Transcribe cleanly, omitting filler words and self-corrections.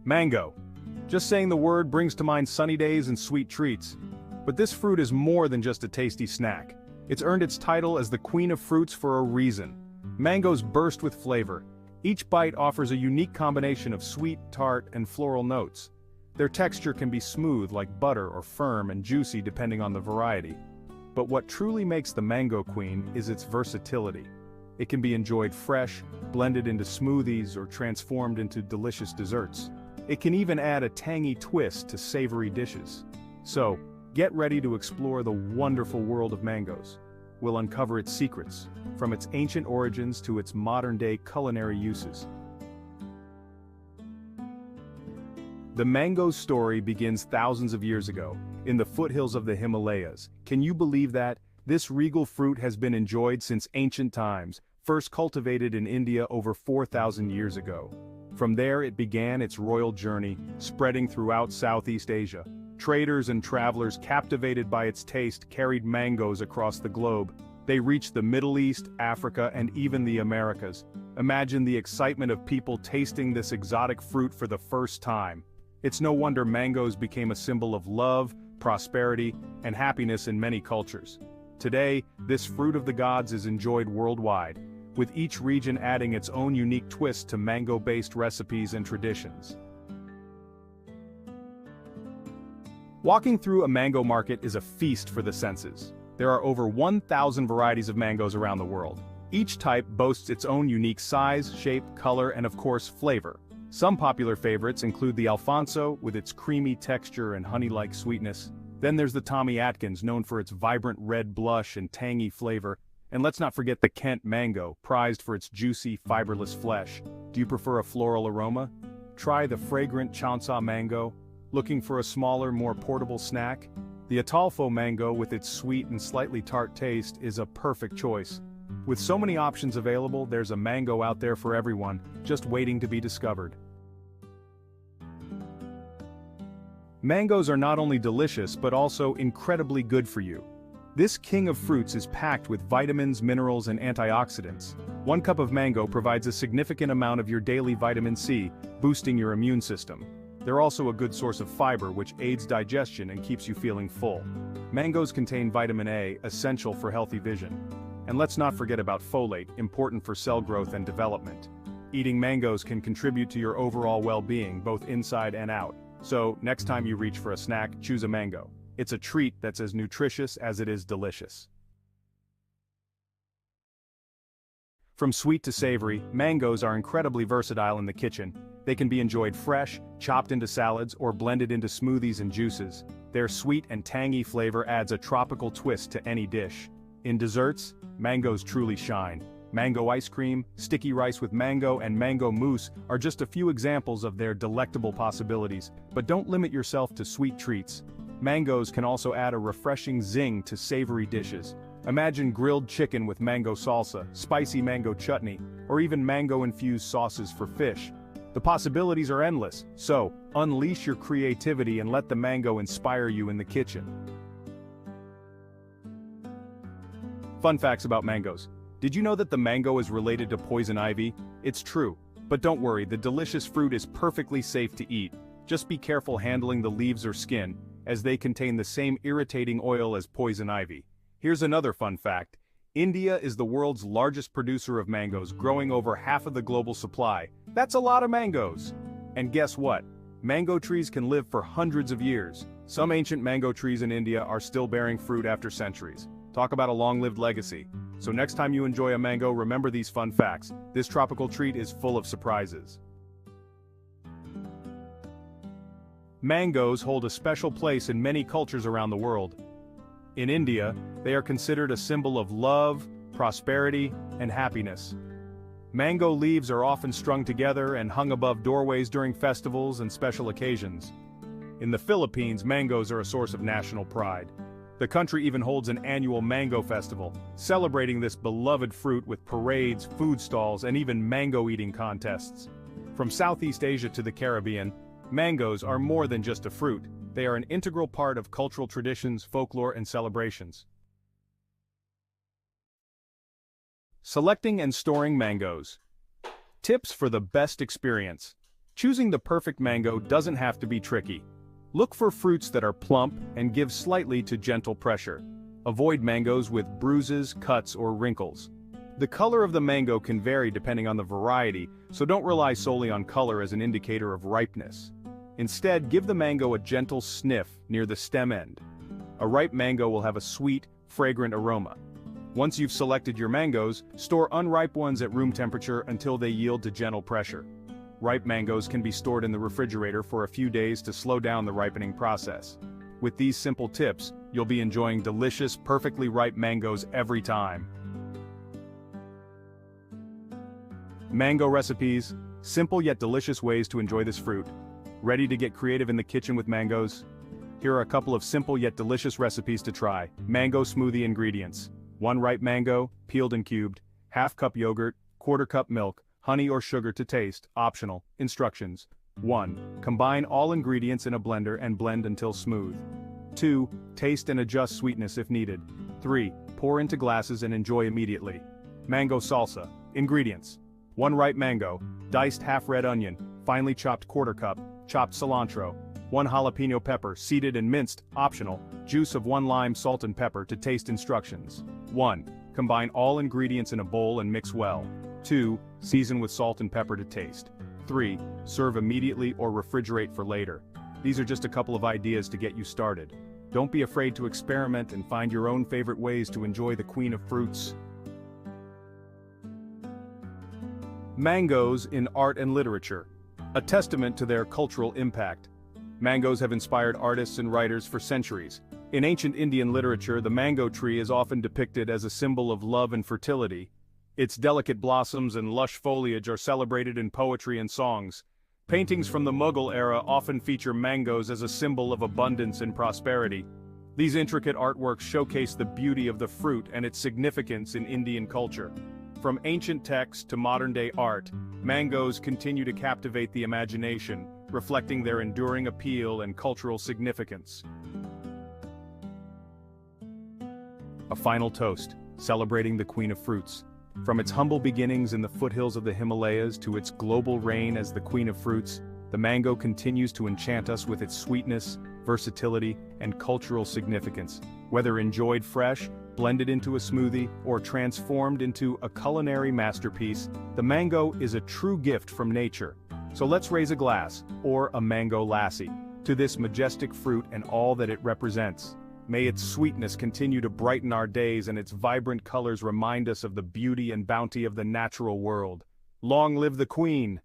Mango. Just saying the word brings to mind sunny days and sweet treats. But this fruit is more than just a tasty snack. It's earned its title as the queen of fruits for a reason. Mangoes burst with flavor. Each bite offers a unique combination of sweet, tart, and floral notes. Their texture can be smooth like butter or firm and juicy depending on the variety. But what truly makes the mango queen is its versatility. It can be enjoyed fresh, blended into smoothies, or transformed into delicious desserts. It can even add a tangy twist to savory dishes. So, get ready to explore the wonderful world of mangoes. We'll uncover its secrets, from its ancient origins to its modern-day culinary uses. The mango story begins thousands of years ago, in the foothills of the Himalayas. Can you believe that? This regal fruit has been enjoyed since ancient times, first cultivated in India over 4,000 years ago. From there it began its royal journey, spreading throughout Southeast Asia. Traders and travelers captivated by its taste carried mangoes across the globe. They reached the Middle East, Africa, and even the Americas. Imagine the excitement of people tasting this exotic fruit for the first time. It's no wonder mangoes became a symbol of love, prosperity, and happiness in many cultures. Today, this fruit of the gods is enjoyed worldwide, with each region adding its own unique twist to mango-based recipes and traditions. Walking through a mango market is a feast for the senses. There are over 1,000 varieties of mangoes around the world. Each type boasts its own unique size, shape, color, and of course, flavor. Some popular favorites include the Alfonso, with its creamy texture and honey-like sweetness. Then there's the Tommy Atkins, known for its vibrant red blush and tangy flavor. And let's not forget the Kent mango, prized for its juicy, fiberless flesh. Do you prefer a floral aroma? Try the fragrant Chansha mango. Looking for a smaller, more portable snack? The Atalfo mango, with its sweet and slightly tart taste, is a perfect choice. With so many options available, there's a mango out there for everyone, just waiting to be discovered. Mangoes are not only delicious but also incredibly good for you. This king of fruits is packed with vitamins, minerals, and antioxidants. 1 cup of mango provides a significant amount of your daily vitamin C, boosting your immune system. They're also a good source of fiber, which aids digestion and keeps you feeling full. Mangoes contain vitamin A, essential for healthy vision. And let's not forget about folate, important for cell growth and development. Eating mangoes can contribute to your overall well-being, both inside and out. So, next time you reach for a snack, choose a mango. It's a treat that's as nutritious as it is delicious. From sweet to savory, mangoes are incredibly versatile in the kitchen. They can be enjoyed fresh, chopped into salads, or blended into smoothies and juices. Their sweet and tangy flavor adds a tropical twist to any dish. In desserts, mangoes truly shine. Mango ice cream, sticky rice with mango, and mango mousse are just a few examples of their delectable possibilities, but don't limit yourself to sweet treats. Mangoes can also add a refreshing zing to savory dishes. Imagine grilled chicken with mango salsa, spicy mango chutney, or even mango-infused sauces for fish. The possibilities are endless, so unleash your creativity and let the mango inspire you in the kitchen. Fun facts about mangoes. Did you know that the mango is related to poison ivy? It's true. But don't worry, the delicious fruit is perfectly safe to eat. Just be careful handling the leaves or skin, as they contain the same irritating oil as poison ivy. Here's another fun fact. India is the world's largest producer of mangoes, growing over half of the global supply. That's a lot of mangoes! And guess what? Mango trees can live for hundreds of years. Some ancient mango trees in India are still bearing fruit after centuries. Talk about a long-lived legacy. So next time you enjoy a mango, remember these fun facts. This tropical treat is full of surprises. Mangoes hold a special place in many cultures around the world. In India, they are considered a symbol of love, prosperity, and happiness. Mango leaves are often strung together and hung above doorways during festivals and special occasions. In the Philippines, mangoes are a source of national pride. The country even holds an annual mango festival, celebrating this beloved fruit with parades, food stalls, and even mango-eating contests. From Southeast Asia to the Caribbean, mangoes are more than just a fruit. They are an integral part of cultural traditions, folklore, and celebrations. Selecting and storing mangoes. Tips for the best experience. Choosing the perfect mango doesn't have to be tricky. Look for fruits that are plump and give slightly to gentle pressure. Avoid mangoes with bruises, cuts, or wrinkles. The color of the mango can vary depending on the variety, so don't rely solely on color as an indicator of ripeness. Instead, give the mango a gentle sniff near the stem end. A ripe mango will have a sweet, fragrant aroma. Once you've selected your mangoes, store unripe ones at room temperature until they yield to gentle pressure. Ripe mangoes can be stored in the refrigerator for a few days to slow down the ripening process. With these simple tips, you'll be enjoying delicious, perfectly ripe mangoes every time. Mango recipes, simple yet delicious ways to enjoy this fruit. Ready to get creative in the kitchen with mangoes? Here are a couple of simple yet delicious recipes to try. Mango smoothie ingredients: 1 ripe mango, peeled and cubed, ½ cup yogurt, ¼ cup milk, honey or sugar to taste, optional. Instructions: 1. Combine all ingredients in a blender and blend until smooth. 2. Taste and adjust sweetness if needed. 3. Pour into glasses and enjoy immediately. Mango salsa. Ingredients: 1 ripe mango, diced half red onion, finely chopped ¼ cup, chopped cilantro, 1 jalapeno pepper, seeded and minced, optional, juice of 1 lime, salt and pepper to taste. Instructions: 1. Combine all ingredients in a bowl and mix well. 2. Season with salt and pepper to taste. 3. Serve immediately or refrigerate for later. These are just a couple of ideas to get you started. Don't be afraid to experiment and find your own favorite ways to enjoy the queen of fruits. Mangoes in art and literature. A testament to their cultural impact. Mangoes have inspired artists and writers for centuries. In ancient Indian literature, the mango tree is often depicted as a symbol of love and fertility. Its delicate blossoms and lush foliage are celebrated in poetry and songs. Paintings from the Mughal era often feature mangoes as a symbol of abundance and prosperity. These intricate artworks showcase the beauty of the fruit and its significance in Indian culture. From ancient texts to modern-day art, mangoes continue to captivate the imagination, reflecting their enduring appeal and cultural significance. A final toast, celebrating the queen of fruits. From its humble beginnings in the foothills of the Himalayas to its global reign as the queen of fruits, the mango continues to enchant us with its sweetness, versatility, and cultural significance. Whether enjoyed fresh, blended into a smoothie, or transformed into a culinary masterpiece, the mango is a true gift from nature. So let's raise a glass, or a mango lassi, to this majestic fruit and all that it represents. May its sweetness continue to brighten our days and its vibrant colors remind us of the beauty and bounty of the natural world. Long live the Queen!